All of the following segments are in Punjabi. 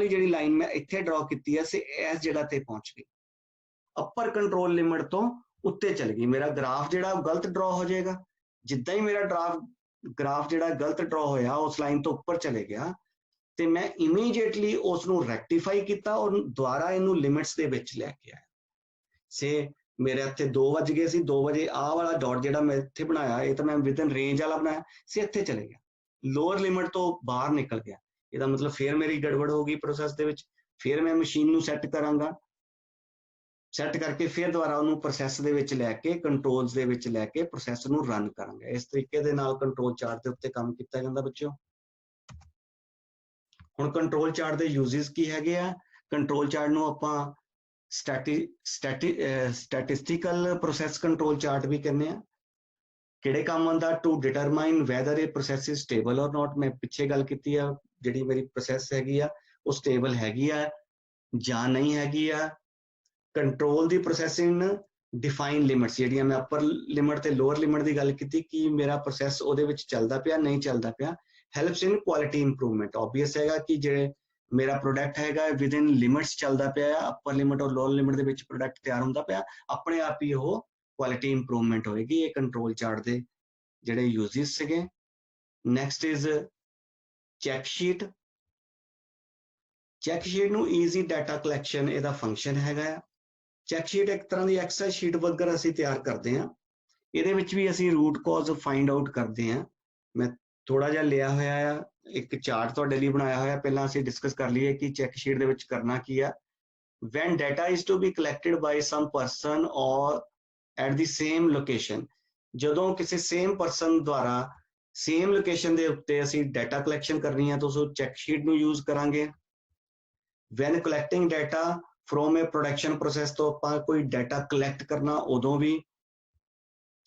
वाली जिहड़ी लाइन मैं इत्थे ड्रॉ कीती है से इस जगह ते पहुंच गई, अपर कंट्रोल लिमिट तो उत्ते चल गई। मेरा ग्राफ जिहड़ा गलत ड्रॉ हो जाएगा, जिद्दां ही मेरा ग्राफ जिहड़ा गलत ड्रॉ होया उस लाइन तो उपर चले गया, तो मैं इमीडिएटली उसनूं रैक्टिफाई किया और दोबारा इनू लिमिट्स दे विच लैके आया। से मेरे इत्थे 2 वज गए सी, 2 बजे आ वाला डॉट जिहड़ा मैं इत्थे बनाया ये तो मैं विद इन रेंज वाला बनाया से इत्थे चले गया, लोअर लिमिट तो बाहर निकल गया। ਇਹਦਾ मतलब फिर मेरी गड़बड़ होगी प्रोसैस ਦੇ ਵਿੱਚ, फिर मैं मशीन ਨੂੰ सैट करांगा, सैट करके फिर दोबारा ਉਹਨੂੰ प्रोसैस ਦੇ ਵਿੱਚ ਲੈ ਕੇ ਕੰਟਰੋਲਸ ਦੇ ਵਿੱਚ ਲੈ ਕੇ प्रोसैस ਨੂੰ ਰਨ ਕਰਾਂਗੇ। ਇਸ ਤਰੀਕੇ ਦੇ ਨਾਲ ਕੰਟਰੋਲ ਚਾਰਟ ਦੇ ਉੱਤੇ ਕੰਮ ਕੀਤਾ ਜਾਂਦਾ ਬੱਚਿਓ। ਹੁਣ ਕੰਟਰੋਲ ਚਾਰਟ ਦੇ ਯੂਜ਼ਸ ਕੀ ਹੈਗੇ ਆ? ਕੰਟਰੋਲ ਚਾਰਟ ਨੂੰ ਆਪਾਂ स्टैटिस्टिकल प्रोसैस कंट्रोल चार्ट भी कहने हैं। किहड़े काम आंदा? To determine whether a process is stable or not. मैं पिछे गल कीती है जिहड़ी मेरी प्रोसैस हैगी आ वो स्टेबल हैगी आ जां नहीं हैगी आ। कंट्रोल दी प्रोसैस इन डिफाइन लिमिट्स, जिहड़ियां मैं अपर लिमिट ते लोअर लिमिट की गल कीती कि मेरा प्रोसैस उहदे विच चलदा पिया नहीं चलदा पिया। Helps in quality improvement. Obvious हैगा कि जिहड़े मेरा प्रोडक्ट हैगा विद इन लिमिट्स चलता पाया, अपर लिमिट और लोअर लिमिट के प्रोडक्ट तैयार होंदा पाया, अपने आप ही वो क्वालिटी इंप्रूवमेंट होएगी। ये कंट्रोल चार्ट के जिहड़े यूजेस सीगे। Next is check sheet. Check sheet नू ईजी डाटा कलैक्शन इहदा फंक्शन हैगा। चैक शीट एक तरह की एक्सेल शीट वगर असीं तैयार करते हैं। इहदे विच भी असीं रूट कॉज फाइंड आउट करते हैं। मैं थोड़ा जिहा लिया होया है, एक चार्ट तुहाडे लई बनाया होया, पहलां असीं डिस्कस कर लईए कि चैक शीट दे विच करना की है। When data is to be collected by some person or at the same location, जदों किसी सेम पर्सन द्वारा सेम लोकेशन दे उत्ते असीं डाटा कलैक्शन करनी है तो उस चैक शीट नूं यूज करांगे। When collecting data from a production process, तो आपां कोई डाटा कलैक्ट करना उदों भी।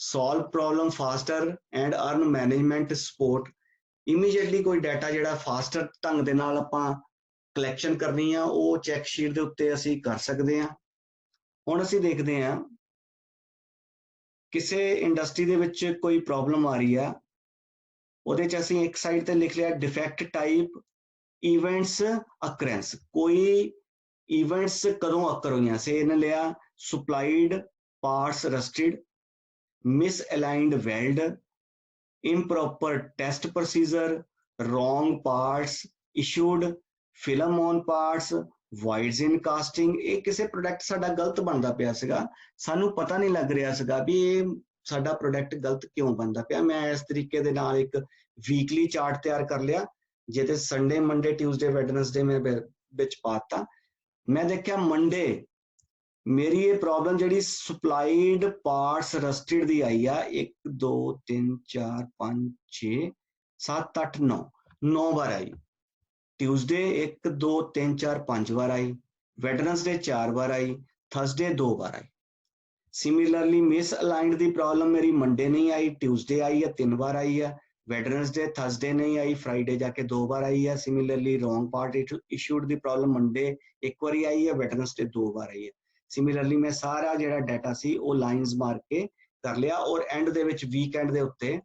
solve problem faster and earn management support। Immediately कोई डाटा जिहड़ा फास्टर ढंग दे नाल आपां कलैक्शन करनी आ वो चैक शीट दे उत्ते असीं कर सकदे हां। हुण असीं देखदे हां किसी इंडस्ट्री दे विच कोई प्रॉब्लम आ रही है, उहदे च असीं एक साइड ते लिख लिया डिफेक्ट टाइप इवेंट्स अकरेंस। कोई इवेंट्स कदों अकर होईयां से इन्हें लिया supplied parts rusted, miss aligned weld, improper test procedure, wrong parts issued, film on parts, voids in casting। ये किसी प्रोडक्ट साडा गलत बनता पिया सीगा, सानू पता नहीं लग रहा सीगा भी ये साडा प्रोडक्ट गलत क्यों बनता पिया। मैं इस तरीके दे नाल एक वीकली चार्ट तैयार कर लिया जिहदे संडे मंडे ट्यूसडे वैडनसडे मैं विच पाता। मैं देखिया मंडे मेरी ये प्रॉब्लम जी सप्लाइड पार्ट्स रस्टेड दी आई आ 1 2 3 4 5 6 7 8 9 9 बार आई। ट्यूसडे 1 2 3 4 5 बार आई, वेडनेसडे 4 बार आई, थर्सडे 2 बार आई। सिमिलरली मिस अलाइंड दी प्रॉब्लम मेरी मंडे नहीं आई, ट्यूसडे आई है 3 बार आई है, वेडनेसडे थर्सडे नहीं आई, फ्राइडे जाके 2 बार आई है। सिमिलरली रॉन्ग पार्ट इशूड दी प्रॉब्लम मंडे 1 बार आई है, वेडनेसडे 2 बार आई है। सिमिलरली मैं सारा जिहड़ा डाटा सी वो लाइन्स मार के कर लिया और एंड दे विच वीकेंड दे उत्ते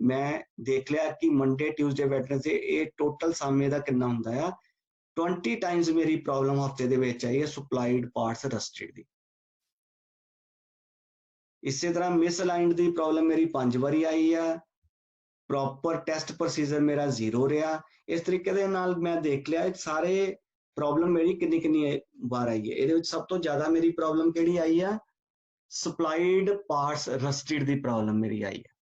मैं देख लिया कि मंडे ट्यूसडे वेडनेसडे ये टोटल सम इहदा कितना हुंदा है। 20 टाइम्स मेरी प्रॉब्लम हफ्ते दे विच आई है सप्लाइड पार्ट्स रस्टेड दी। इसी तरह मिस अलाइंड दी प्रॉब्लम मेरी 5 बारी आई है, प्रॉपर टेस्ट प्रोसीजर मेरा 0 रहा। इस तरीके दे नाल मैं देख लिया सारे प्रॉब्लम मेरी किन्नी किन्नी बार आई है। ये सब तो ज्यादा मेरी प्रॉब्लम केड़ी आई है? सप्लाइड पार्ट्स रस्टेड दी प्रॉब्लम मेरी आई है।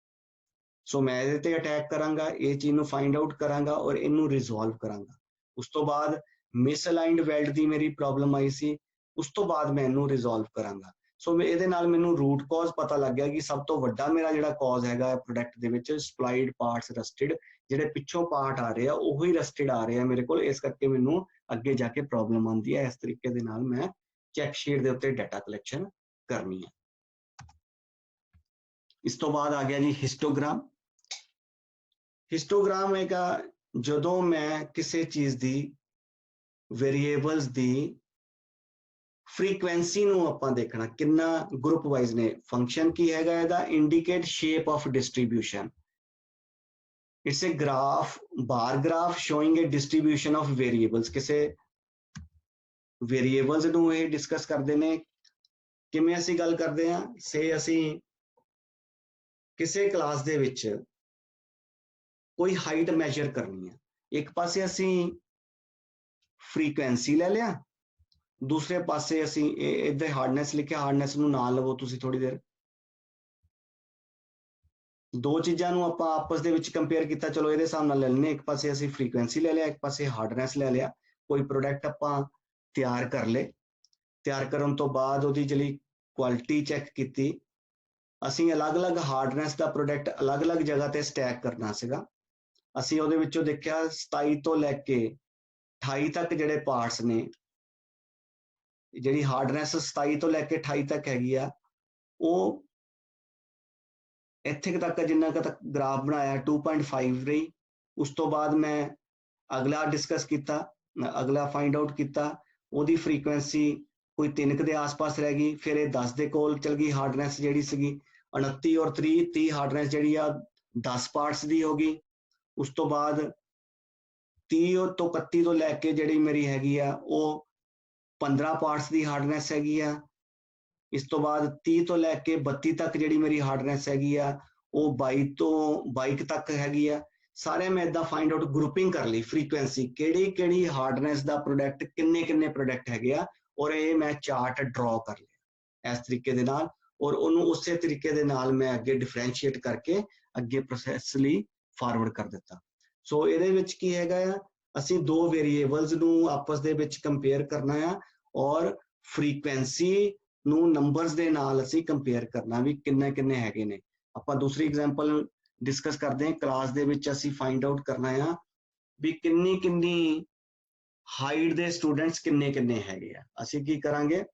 सो मैं इहदे ते अटैक करांगा, ये चीज नूं फाइंड आउट करांगा और इनू रिजोल्व करांगा। उस तो बाद मिस अलाइंड वेल्ड दी मेरी प्रॉब्लम आई सी, उस तो बाद मैं इनू रिजोल्व करांगा। सो इहदे नाल मैनू रूट कॉज पता लग गया कि सब तो वड्डा मेरा जिहड़ा कॉज हैगा प्रोडक्ट दे विच सप्लाइड पार्ट्स रस्टेड, जिहड़े पिछों पार्ट आ रहे हैं उही रस्टेड आ रहे हैं मेरे कोल, इस करके मैनू अगे जाके प्रॉब्लम आती है। इस तरीके दे नाल मैं चैक शीट दे उत्ते डाटा कलैक्शन करनी है। इस तो बाद आ गया जी हिस्टोग्राम। हिस्टोग्राम हैगा जदों मैं किसी चीज दी वेरीएबल्स दी फ्रीक्वेंसी नूं आपां देखना कितना ग्रुप वाइज ने। फंक्शन की हैगा इहदा indicate shape of distribution. It's a graph, bar graph showing a distribution of variables. किसी वेरीएबल्स ਨੂੰ ਇਹ ਡਿਸਕਸ ਕਰਦੇ ਨੇ। ਕਿਵੇਂ ਅਸੀਂ ਗੱਲ ਕਰਦੇ ਹਾਂ, ਸੇ ਅਸੀਂ ਕਿਸੇ ਕਲਾਸ ਦੇ ਵਿੱਚ ਕੋਈ ਹਾਈਟ ਮੈਜ਼ਰ ਕਰਨੀ ਹੈ, ਇੱਕ ਪਾਸੇ ਅਸੀਂ ਫ੍ਰੀਕੁਐਂਸੀ ਲੈ ਲਿਆ, ਦੂਸਰੇ ਪਾਸੇ ਅਸੀਂ ਇੱਧਰ ਹਾਰਡਨੈਸ ਲਿਖਿਆ, ਹਾਰਡਨੈਸ ਨੂੰ ਨਾਲ ਲਵੋ ਤੁਸੀਂ ਥੋੜੀ ਦੇਰ। ਦੋ ਚੀਜ਼ਾਂ ਨੂੰ ਆਪਾਂ ਆਪਸ ਦੇ ਵਿੱਚ ਕੰਪੇਅਰ ਕੀਤਾ, ਚਲੋ ਇਹਦੇ ਹਿਸਾਬ ਨਾਲ ਲੈ ਲੈਣੇ। ਇੱਕ ਪਾਸੇ ਅਸੀਂ ਫ੍ਰੀਕੁਐਂਸੀ ਲੈ ਲਿਆ, ਇੱਕ ਪਾਸੇ ਹਾਰਡਨੈਸ ਲੈ ਲਿਆ। ਕੋਈ ਪ੍ਰੋਡਕਟ ਆਪਾਂ ਤਿਆਰ ਕਰ ਲਏ, ਤਿਆਰ ਕਰਨ ਤੋਂ ਬਾਅਦ ਉਹਦੀ ਜਿਹੜੀ ਕੁਆਲਿਟੀ ਚੈੱਕ ਕੀਤੀ। ਅਸੀਂ ਅਲੱਗ-ਅਲੱਗ ਹਾਰਡਨੈਸ ਦਾ ਪ੍ਰੋਡਕਟ ਅਲੱਗ-ਅਲੱਗ ਜਗ੍ਹਾ ਤੇ ਸਟੈਕ ਕਰਨਾ ਸੀਗਾ। ਅਸੀਂ ਉਹਦੇ ਵਿੱਚੋਂ ਦੇਖਿਆ 27 ਤੋਂ ਲੈ ਕੇ 28 ਤੱਕ ਜਿਹੜੇ ਪਾਰਟਸ ਨੇ, ਜਿਹੜੀ ਹਾਰਡਨੈਸ 27 ਤੋਂ ਲੈ ਕੇ 28 ਤੱਕ ਹੈਗੀ ਆ, ਉਹ ਇੱਥੇ ਤੱਕ ਜਿੰਨਾ ਕੁ ਤੱਕ ਗ੍ਰਾਫ ਬਣਾਇਆ 2.5 ਰਹੀ। ਉਸ ਤੋਂ ਬਾਅਦ ਮੈਂ ਅਗਲਾ ਡਿਸਕਸ ਕੀਤਾ, ਅਗਲਾ ਫਾਈਂਡ ਆਊਟ ਕੀਤਾ, ਉਹਦੀ ਫ੍ਰੀਕੁਐਂਸੀ ਕੋਈ 3 ਦੇ ਆਸ-ਪਾਸ ਰਹਿ ਗਈ। ਫਿਰ ਇਹ 10 ਦੇ ਕੋਲ ਚਲ ਗਈ ਹਾਰਡਨੈਸ ਜਿਹੜੀ ਸੀਗੀ। 29 ਔਰ 30 ਹਾਰਡਨੈਸ ਜਿਹੜੀ ਆ 10 ਪਾਰਟਸ ਦੀ ਹੋ ਗਈ। ਉਸ ਤੋਂ ਬਾਅਦ 30 ਤੋਂ 31 ਤੋਂ ਲੈ ਕੇ ਜਿਹੜੀ ਮੇਰੀ ਹੈਗੀ ਆ ਉਹ 15 ਪਾਰਟਸ ਦੀ ਹਾਰਡਨੈਸ ਹੈਗੀ ਆ। ਇਸ ਤੋਂ ਬਾਅਦ 30 ਤੋਂ ਲੈ ਕੇ 32 ਤੱਕ ਜਿਹੜੀ ਮੇਰੀ ਹਾਰਡਨੈਸ ਹੈਗੀ ਆ ਉਹ 22 ਤੋਂ 22 ਤੱਕ ਹੈਗੀ ਆ। ਸਾਰੇ ਮੈਂ ਇਦਾਂ ਫਾਈਂਡ ਆਊਟ ਗਰੁੱਪਿੰਗ ਕਰ ਲਈ, ਫ੍ਰੀਕੁਐਂਸੀ ਕਿਹੜੀ ਹਾਰਡਨੈਸ ਦਾ ਪ੍ਰੋਡਕਟ ਕਿੰਨੇ ਪ੍ਰੋਡਕਟ ਹੈਗੇ ਆ, ਔਰ ਇਹ ਮੈਂ ਚਾਰਟ ਡਰਾ ਕਰ ਲਿਆ ਇਸ ਤਰੀਕੇ ਦੇ ਨਾਲ, ਔਰ ਉਹਨੂੰ ਉਸੇ ਤਰੀਕੇ ਦੇ ਨਾਲ ਮੈਂ ਅੱਗੇ ਡਿਫਰੈਂਸ਼ੀਏਟ ਕਰਕੇ ਅੱਗੇ ਪ੍ਰੋਸੈਸ ਲਈ ਫਾਰਵਰਡ ਕਰ ਦਿੱਤਾ। ਸੋ ਇਹਦੇ ਵਿੱਚ ਕੀ ਹੈਗਾ ਆ, ਅਸੀਂ ਦੋ ਵੇਰੀਏਬਲਸ ਨੂੰ ਆਪਸ ਦੇ ਵਿੱਚ ਕੰਪੇਅਰ ਕਰਨਾ ਆ, ਔਰ ਫ੍ਰੀਕੁਐਂਸੀ ਨੂੰ ਨੰਬਰਸ ਦੇ ਨਾਲ ਅਸੀਂ ਕੰਪੇਅਰ ਕਰਨਾ ਵੀ ਕਿੰਨੇ ਹੈਗੇ ਨੇ। ਆਪਾਂ ਦੂਸਰੀ ਐਗਜ਼ਾਮਪਲ ਡਿਸਕਸ ਕਰਦੇ ਹਾਂ। ਕਲਾਸ ਦੇ ਵਿੱਚ ਅਸੀਂ ਫਾਈਂਡ ਆਊਟ ਕਰਨਾ ਆ ਵੀ ਕਿੰਨੀ ਹਾਈਟ ਦੇ ਸਟੂਡੈਂਟਸ ਕਿੰਨੇ ਹੈਗੇ ਆ। ਅਸੀਂ ਕੀ ਕਰਾਂਗੇ,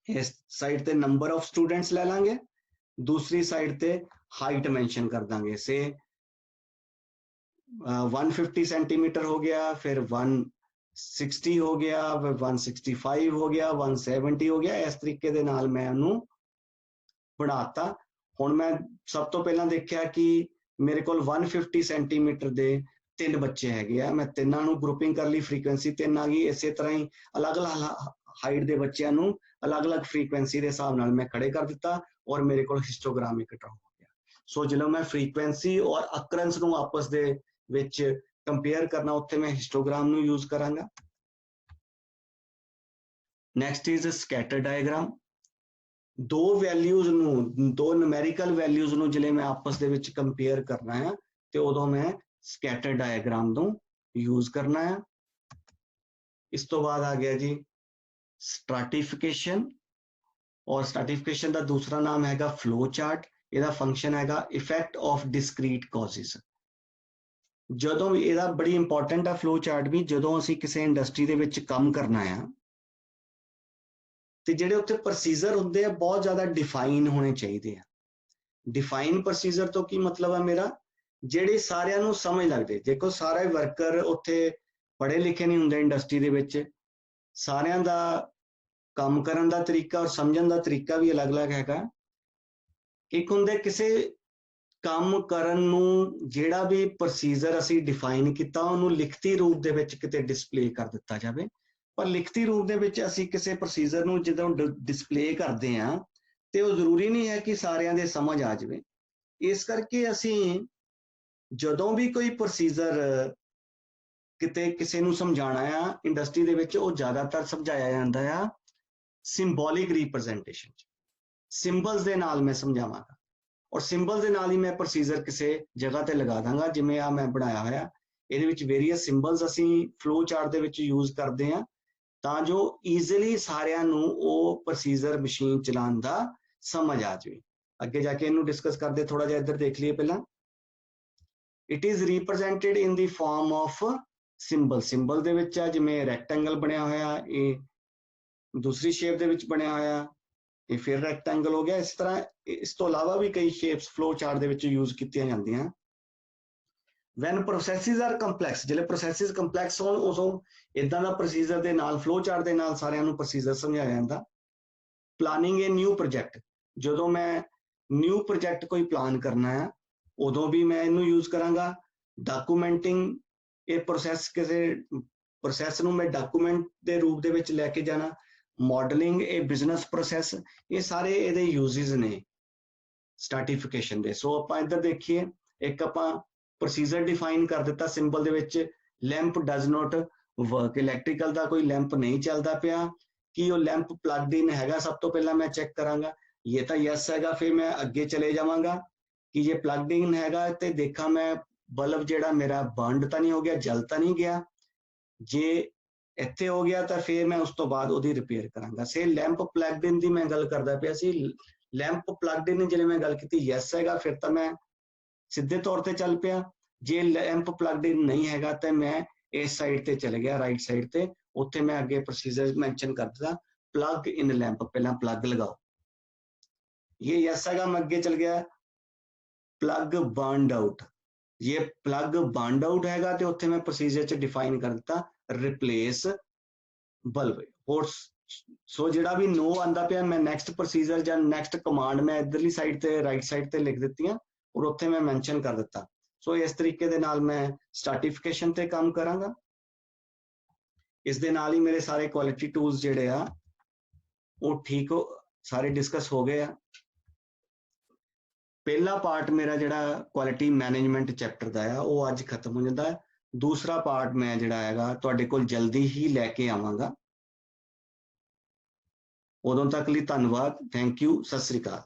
ਇਸ ਸਾਈਡ ਤੇ ਨੰਬਰ ਆਫ ਸਟੂਡੈਂਟਸ ਲੈ ਲਾਂਗੇ, ਦੂਸਰੀ ਸਾਈਡ ਤੇ ਹਾਈਟ ਮੈਂਸ਼ਨ ਕਰ ਦਾਂਗੇ। ਸੇ 150 ਸੈਂਟੀਮੀਟਰ ਹੋ ਗਿਆ, ਫਿਰ 160 ਹੋ ਗਿਆ, ਫਿਰ 165 ਹੋ ਗਿਆ, 170 ਹੋ ਗਿਆ। ਇਸ ਤਰੀਕੇ ਦੇ ਨਾਲ ਮੈਂ ਉਹਨੂੰ ਬਣਾਤਾ। ਹੁਣ ਮੈਂ ਸਭ ਤੋਂ ਪਹਿਲਾਂ ਦੇਖਿਆ ਕਿ ਮੇਰੇ ਕੋਲ 150 ਸੈਂਟੀਮੀਟਰ ਦੇ 3 ਬੱਚੇ ਹੈਗੇ ਆ। ਮੈਂ ਤਿੰਨਾਂ ਨੂੰ ਗਰੁੱਪਿੰਗ ਕਰ ਲਈ, ਫ੍ਰੀਕੁਐਂਸੀ 3 ਆ ਗਈ। ਇਸੇ ਤਰ੍ਹਾਂ ਹੀ ਅਲੱਗ-ਅਲੱਗ ਹਾਈਟ ਦੇ ਬੱਚਿਆਂ ਨੂੰ ਅਲੱਗ-ਅਲੱਗ ਫ੍ਰੀਕੁਐਂਸੀ ਦੇ ਹਿਸਾਬ ਨਾਲ ਮੈਂ ਖੜੇ ਕਰ ਦਿੱਤਾ, ਔਰ ਮੇਰੇ ਕੋਲ ਹਿਸਟੋਗ੍ਰਾਮ ਇੱਕ ਡਰਾ ਹੋ ਗਿਆ। ਸੋ ਜਦੋਂ ਮੈਂ ਫ੍ਰੀਕੁਐਂਸੀ ਔਰ ਅਕਰੈਂਸ ਨੂੰ ਆਪਸ ਦੇ ਵਿੱਚ ਕੰਪੇਅਰ ਕਰਨਾ, ਉੱਥੇ ਮੈਂ ਹਿਸਟੋਗ੍ਰਾਮ ਨੂੰ ਯੂਜ਼ ਕਰਾਂਗਾ। Next is scatter diagram. ਦੋ ਵੈਲਿਊਜ਼ ਨੂੰ, ਦੋ ਨੂਮੈਰੀਕਲ ਵੈਲਿਊਜ਼ ਨੂੰ ਜਿਹੜੇ ਮੈਂ ਆਪਸ ਦੇ ਵਿੱਚ ਕੰਪੇਅਰ ਕਰਨਾ ਹੈ, ਤੇ ਉਦੋਂ ਮੈਂ ਸਕੈਟਰ ਡਾਇਗਰਾਮ ਨੂੰ ਯੂਜ਼ ਕਰਨਾ ਹੈ। ਇਸ ਤੋਂ ਬਾਅਦ ਆ ਗਿਆ ਜੀ ਸਟ੍ਰੈਟੀਫਿਕੇਸ਼ਨ, ਔਰ ਸਟ੍ਰੈਟੀਫਿਕੇਸ਼ਨ ਦਾ ਦੂਸਰਾ ਨਾਮ ਹੈਗਾ ਫਲੋ ਚਾਰਟ। ਇਹਦਾ ਫੰਕਸ਼ਨ ਹੈਗਾ ਇਫੈਕਟ ਆਫ ਡਿਸਕ੍ਰੀਟ ਕਾਜ਼ਸ। ਜਦੋਂ ਵੀ ਇਹਦਾ ਬੜੀ ਇੰਪੋਰਟੈਂਟ ਆ ਫਲੋ ਚਾਰਟ ਵੀ, ਜਦੋਂ ਅਸੀਂ ਕਿਸੇ ਇੰਡਸਟਰੀ ਦੇ ਵਿੱਚ ਕੰਮ ਕਰਨਾ ਆ ਤੇ ਜਿਹੜੇ ਉੱਥੇ ਪ੍ਰੋਸੀਜਰ ਹੁੰਦੇ ਆ ਬਹੁਤ ਜ਼ਿਆਦਾ ਡਿਫਾਈਨ ਹੋਣੇ ਚਾਹੀਦੇ ਆ। ਡਿਫਾਈਨ ਪ੍ਰੋਸੀਜਰ ਤੋਂ ਕੀ ਮਤਲਬ ਆ ਮੇਰਾ, ਜਿਹੜੇ ਸਾਰਿਆਂ ਨੂੰ ਸਮਝ ਲੱਗਦੇ। ਦੇਖੋ ਸਾਰੇ ਵਰਕਰ ਉੱਥੇ ਪੜ੍ਹੇ ਲਿਖੇ ਨਹੀਂ ਹੁੰਦੇ ਇੰਡਸਟਰੀ ਦੇ ਵਿੱਚ, ਸਾਰਿਆਂ ਦਾ ਕੰਮ ਕਰਨ ਦਾ ਤਰੀਕਾ ਔਰ ਸਮਝਣ ਦਾ ਤਰੀਕਾ ਵੀ ਅਲੱਗ-ਅਲੱਗ ਹੈਗਾ। ਇੱਕ ਹੁੰਦੇ ਕਿਸੇ ਕੰਮ ਕਰਨ ਨੂੰ ਜਿਹੜਾ ਵੀ ਪ੍ਰੋਸੀਜਰ ਅਸੀਂ ਡਿਫਾਈਨ ਕੀਤਾ ਉਹਨੂੰ ਲਿਖਤੀ ਰੂਪ ਦੇ ਵਿੱਚ ਕਿਤੇ ਡਿਸਪਲੇ ਕਰ ਦਿੱਤਾ ਜਾਵੇ। ਪਰ ਲਿਖਤੀ ਰੂਪ ਦੇ ਵਿੱਚ ਅਸੀਂ ਕਿਸੇ ਪ੍ਰੋਸੀਜਰ ਨੂੰ ਜਦੋਂ ਡਿਸਪਲੇ ਕਰਦੇ ਹਾਂ ਤੇ ਉਹ ਜ਼ਰੂਰੀ ਨਹੀਂ ਹੈ ਕਿ ਸਾਰਿਆਂ ਦੇ ਸਮਝ ਆ ਜਾਵੇ। ਇਸ ਕਰਕੇ ਅਸੀਂ ਜਦੋਂ ਵੀ ਕੋਈ ਪ੍ਰੋਸੀਜਰ ਕਿਤੇ ਕਿਸੇ ਨੂੰ ਸਮਝਾਉਣਾ ਆ ਇੰਡਸਟਰੀ ਦੇ ਵਿੱਚ, ਉਹ ਜ਼ਿਆਦਾਤਰ ਸਮਝਾਇਆ ਜਾਂਦਾ ਆ ਸਿੰਬੋਲਿਕ ਰਿਪਰੈਜ਼ੈਂਟੇਸ਼ਨ, ਸਿੰਬਲਸ ਦੇ ਨਾਲ ਮੈਂ ਸਮਝਾਵਾਂਗਾ, ਔਰ ਸਿੰਬਲ ਦੇ ਨਾਲ ਹੀ ਮੈਂ ਪ੍ਰੋਸੀਜਰ ਕਿਸੇ ਜਗ੍ਹਾ ਤੇ ਲਗਾ ਦਾਂਗਾ। ਜਿਵੇਂ ਆ ਮੈਂ ਬਣਾਇਆ ਹੋਇਆ, ਇਹਦੇ ਵਿੱਚ ਵੇਰੀਅਸ ਸਿੰਬਲਸ ਅਸੀਂ ਫਲੋ ਚਾਰਟ ਦੇ ਵਿੱਚ ਯੂਜ਼ ਕਰਦੇ ਹਾਂ ਤਾਂ ਜੋ ਈਜ਼ੀਲੀ ਸਾਰਿਆਂ ਨੂੰ ਉਹ ਪ੍ਰੋਸੀਜਰ ਮਸ਼ੀਨ ਚਲਾਉਣ ਦਾ ਸਮਝ ਆ ਜਾਵੇ। ਅੱਗੇ ਜਾ ਕੇ ਇਹਨੂੰ ਡਿਸਕਸ ਕਰਦੇ, ਥੋੜਾ ਜਿਹਾ ਇੱਧਰ ਦੇਖ ਲਈਏ ਪਹਿਲਾਂ। It is represented in the farm of symbol. Symbol ਦੇ ਵਿੱਚ ਆ ਜਿਵੇਂ ਰੈਕਟੈਂਗਲ ਬਣਿਆ ਹੋਇਆ, ਇਹ ਦੂਸਰੀ ਸ਼ੇਪ ਦੇ ਵਿੱਚ ਬਣਿਆ ਹੋਇਆ, ਇਹ ਫਿਰ ਰੈਕਟੈਂਗਲ ਹੋ ਗਿਆ। ਇਸ ਤਰ੍ਹਾਂ ਇਸ ਤੋਂ ਇਲਾਵਾ ਵੀ ਕਈ ਸ਼ੇਪਸ ਫਲੋ ਚਾਰਟ ਦੇ ਵਿੱਚ ਯੂਜ਼ ਕੀਤੀਆਂ ਜਾਂਦੀਆਂ। ਵੈਨ ਪ੍ਰੋਸੈਸਿਸ ਆਰ ਕੰਪਲੈਕਸ, ਜਿਹੜੇ ਪ੍ਰੋਸੈਸਿਸ ਕੰਪਲੈਕਸ ਹੋਣ ਉਦੋਂ ਇਦਾਂ ਦਾ ਪ੍ਰੋਸੀਜਰ ਦੇ ਨਾਲ ਫਲੋ ਚਾਰਟ ਦੇ ਨਾਲ ਸਾਰਿਆਂ ਨੂੰ ਪ੍ਰੋਸੀਜਰ ਸਮਝਾਇਆ ਜਾਂਦਾ। ਪਲਾਨਿੰਗ ਏ ਨਿਊ ਪ੍ਰੋਜੈਕਟ, ਜਦੋਂ ਮੈਂ ਨਿਊ ਪ੍ਰੋਜੈਕਟ ਕੋਈ ਪਲਾਨ ਕਰਨਾ ਹੈ ਉਦੋਂ ਵੀ ਮੈਂ ਇਹਨੂੰ ਯੂਜ਼ ਕਰਾਂਗਾ। ਡਾਕੂਮੈਂਟਿੰਗ ਇਹ ਪ੍ਰੋਸੈਸ ਕਿਸੇ ਪ੍ਰੋਸੈਸ ਨੂੰ ਮੈਂ ਡਾਕੂਮੈਂਟ ਦੇ ਰੂਪ ਦੇ ਵਿੱਚ ਲੈ ਕੇ ਜਾਣਾ, ਮਾਡਲਿੰਗ ਇਹ ਬਿਜ਼ਨਸ ਪ੍ਰੋਸੈਸ, ਇਹ ਸਾਰੇ ਇਹਦੇ ਯੂਜ਼ਸ ਨੇ ਸਟਾਰਟੀਫਿਕੇਸ਼ਨ ਦੇ। ਸੋ ਆਪਾਂ ਇੱਧਰ ਦੇਖੀਏ, ਇੱਕ ਆਪਾਂ ਪ੍ਰੋਸੀਜਰ ਡਿਫਾਈਨ ਕਰ ਦਿੱਤਾ ਸਿੰਬਲ ਦੇ ਵਿੱਚ, lamp does not work, electrical ਦਾ ਕੋਈ ਲੈਂਪ ਨਹੀਂ ਚੱਲਦਾ ਪਿਆ, ਕੀ ਉਹ ਲੈਂਪ ਪਲੱਗਡ ਇਨ ਹੈਗਾ, ਸਭ ਤੋਂ ਪਹਿਲਾਂ ਮੈਂ ਚੈੱਕ ਕਰਾਂਗਾ, ਇਹ ਤਾਂ ਯੈਸ ਹੈਗਾ, ਫਿਰ ਮੈਂ ਅੱਗੇ ਚਲੇ ਜਾਵਾਂਗਾ ਕਿ ਜੇ ਪਲੱਗਡ ਇਨ ਹੈਗਾ ਤੇ ਦੇਖਾਂ ਮੈਂ ਬਲਬ ਜਿਹੜਾ ਮੇਰਾ ਬੰਦ ਤਾਂ ਨਹੀਂ ਹੋ ਗਿਆ, ਜਲ ਤਾਂ ਨਹੀਂ ਗਿਆ, ਜੇ ਇੱਥੇ ਹੋ ਗਿਆ ਤਾਂ ਫਿਰ ਮੈਂ ਉਸ ਤੋਂ ਬਾਅਦ ਉਹਦੀ ਰਿਪੇਅਰ ਕਰਾਂਗਾ। ਸੇ ਲੈਂਪ ਪਲੱਗਡ ਇਨ ਦੀ ਮੈਂ ਗੱਲ ਕਰਦਾ ਪਿਆ ਸੀ, ਲੈਂਪ ਪਲੱਗਡ ਇਨ ਜਿਹੜੇ ਮੈਂ ਗੱਲ ਕੀਤੀ ਯੈਸ ਹੈਗਾ, ਫਿਰ ਤਾਂ ਮੈਂ ਸਿੱਧੇ ਤੌਰ ਤੇ ਚੱਲ ਪਿਆ। ਜੇ ਲੈਂਪ ਪਲੱਗਡ ਇਨ ਨਹੀਂ ਹੈਗਾ ਤਾਂ ਮੈਂ ਇਸ ਸਾਈਡ ਤੇ ਚਲੇ ਗਿਆ, ਰਾਈਟ ਸਾਈਡ ਤੇ, ਉੱਥੇ ਮੈਂ ਅੱਗੇ ਪ੍ਰੋਸੀਜਰ ਮੈਂਸ਼ਨ ਕਰ ਦਿੱਤਾ, ਪਲੱਗ ਇਨ ਲੈਂਪ, ਪਹਿਲਾਂ ਪਲੱਗ ਲਗਾਓ, ਇਹ ਯੈਸ ਹੈਗਾ, ਮੈਂ ਅੱਗੇ ਚਲ ਗਿਆ, ਪਲੱਗ ਬਰਨਡ ਆਊਟ, ये प्लग बर्नड आउट हैगा ते उत्थे मैं प्रोसीजर च डिफाइन कर दिता रिप्लेस बल्ब। और सो जिहड़ा भी नो आंदा पिया मैं नैक्सट प्रोसीजर जां नैक्सट कमांड मैं इधरली साइड ते राइट साइड ते लिख दित्तियां और उत्थे मैं मैंशन कर दिता। सो इस तरीके दे नाल मैं स्टार्टिफिकेशन ते काम करांगा। इस दे नाल ही मेरे सारे क्वालिटी टूल्स जिहड़े आ वो ठीक हो सारे डिस्कस हो गए आ। पहला पार्ट मेरा जिहड़ा क्वालिटी मैनेजमेंट चैप्टर दा है वो अज खत्म हो जाता है। दूसरा पार्ट मैं जिहड़ा हैगा तुहाडे कोल जल्दी ही लैके आवांगा। उदों तक लई धन्नवाद, थैंक यू, सत श्री अकाल।